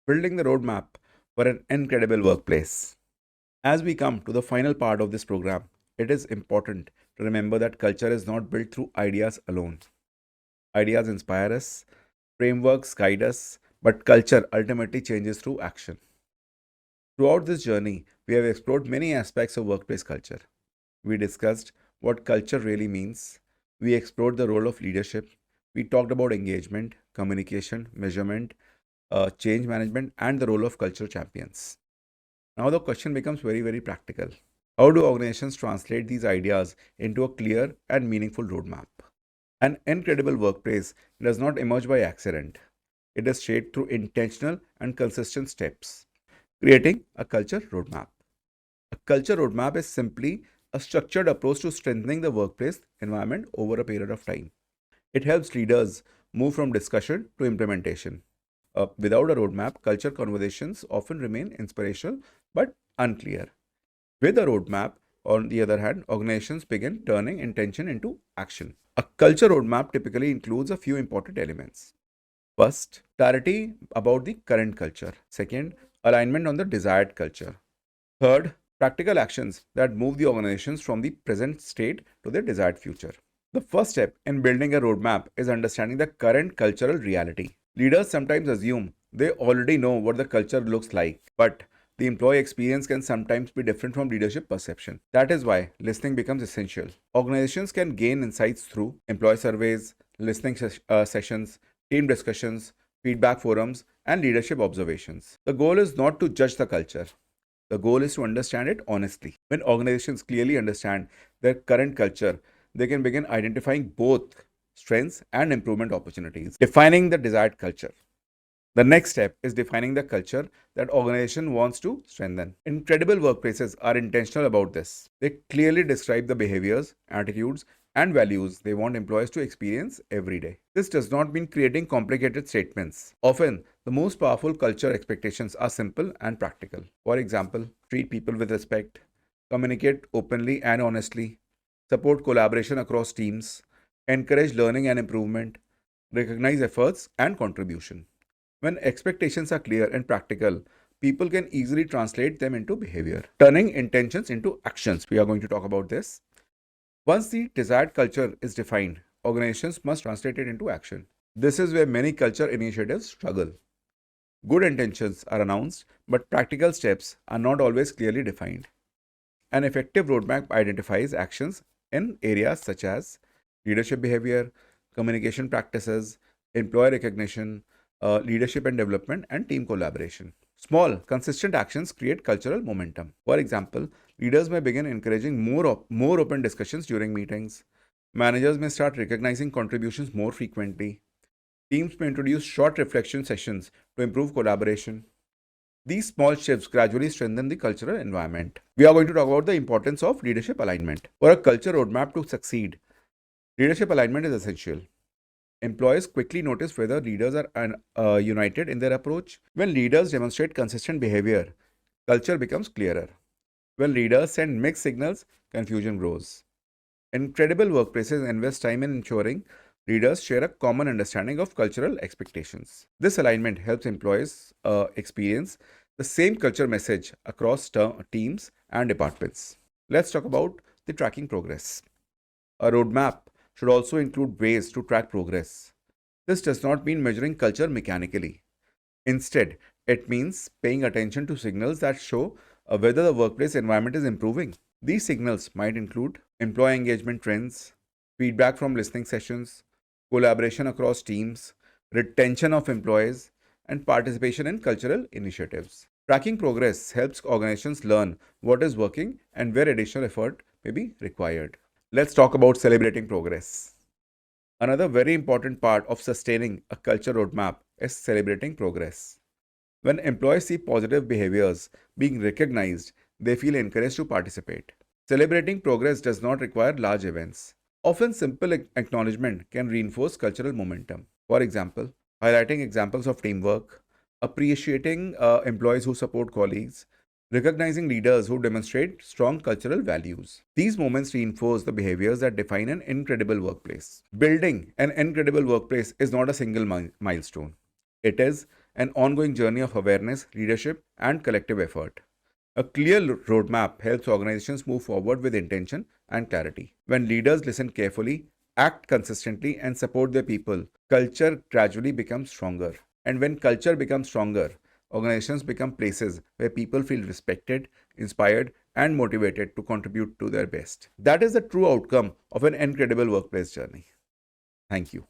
building the roadmap for an incredible workplace. As we come to the final part of this program, it is important to remember that culture is not built through ideas alone. Ideas inspire us, frameworks guide us, but culture ultimately changes through action. Throughout this journey, we have explored many aspects of workplace culture. We discussed what culture really means. We explored the role of leadership. We talked about engagement, communication, measurement, change management, and the role of culture champions. Now, the question becomes very practical. How do organizations translate these ideas into a clear and meaningful roadmap? An incredible workplace does not emerge by accident. It is shaped through intentional and consistent steps, creating a culture roadmap. A culture roadmap is simply a structured approach to strengthening the workplace environment over a period of time. It helps leaders move from discussion to implementation. Without a roadmap, culture conversations often remain inspirational but unclear. With a roadmap, on the other hand, organizations begin turning intention into action. A culture roadmap typically includes a few important elements. First, clarity about the current culture. Second, alignment on the desired culture. Third, practical actions that move the organizations from the present state to their desired future. The first step in building a roadmap is understanding the current cultural reality. Leaders sometimes assume they already know what the culture looks like, but the employee experience can sometimes be different from leadership perception. That is why listening becomes essential. Organizations can gain insights through employee surveys, sessions, team discussions, feedback forums, and leadership observations. The goal is not to judge the culture. The goal is to understand it honestly. When organizations clearly understand their current culture, they can begin identifying both strengths and improvement opportunities. Defining the desired culture. The next step is defining the culture that organization wants to strengthen. Incredible workplaces are intentional about this. They clearly describe the behaviors, attitudes, and values they want employees to experience every day. This does not mean creating complicated statements. Often, the most powerful culture expectations are simple and practical. For example, treat people with respect, communicate openly and honestly, support collaboration across teams, encourage learning and improvement, recognize efforts and contribution. When expectations are clear and practical, people can easily translate them into behavior. Turning intentions into actions. We are going to talk about this. Once the desired culture is defined, organizations must translate it into action. This is where many culture initiatives struggle. Good intentions are announced, but practical steps are not always clearly defined. An effective roadmap identifies actions in areas such as leadership behavior, communication practices, employee recognition, leadership and development, and team collaboration. Small, consistent actions create cultural momentum. For example, leaders may begin encouraging more open discussions during meetings. Managers may start recognizing contributions more frequently. Teams may introduce short reflection sessions to improve collaboration. These small shifts gradually strengthen the cultural environment. We are going to talk about the importance of leadership alignment. For a culture roadmap to succeed, leadership alignment is essential. Employees quickly notice whether leaders are united in their approach. When leaders demonstrate consistent behavior, culture becomes clearer. When leaders send mixed signals, confusion grows. Incredible workplaces invest time in ensuring leaders share a common understanding of cultural expectations. This alignment helps employees experience the same culture message across teams and departments. Let's talk about the tracking progress. A roadmap should also include ways to track progress. This does not mean measuring culture mechanically. Instead, it means paying attention to signals that show whether the workplace environment is improving. These signals might include employee engagement trends, feedback from listening sessions, collaboration across teams, retention of employees, and participation in cultural initiatives. Tracking progress helps organizations learn what is working and where additional effort may be required. Let's talk about celebrating progress. Another very important part of sustaining a culture roadmap is celebrating progress. When employees see positive behaviors being recognized, they feel encouraged to participate. Celebrating progress does not require large events. Often, simple acknowledgement can reinforce cultural momentum. For example, highlighting examples of teamwork, appreciating employees who support colleagues, recognizing leaders who demonstrate strong cultural values. These moments reinforce the behaviors that define an incredible workplace. Building an incredible workplace is not a single milestone. It is an ongoing journey of awareness, leadership, and collective effort. A clear roadmap helps organizations move forward with intention and clarity. When leaders listen carefully, act consistently, and support their people, culture gradually becomes stronger. And when culture becomes stronger, organizations become places where people feel respected, inspired, and motivated to contribute to their best. That is the true outcome of an incredible workplace journey. Thank you.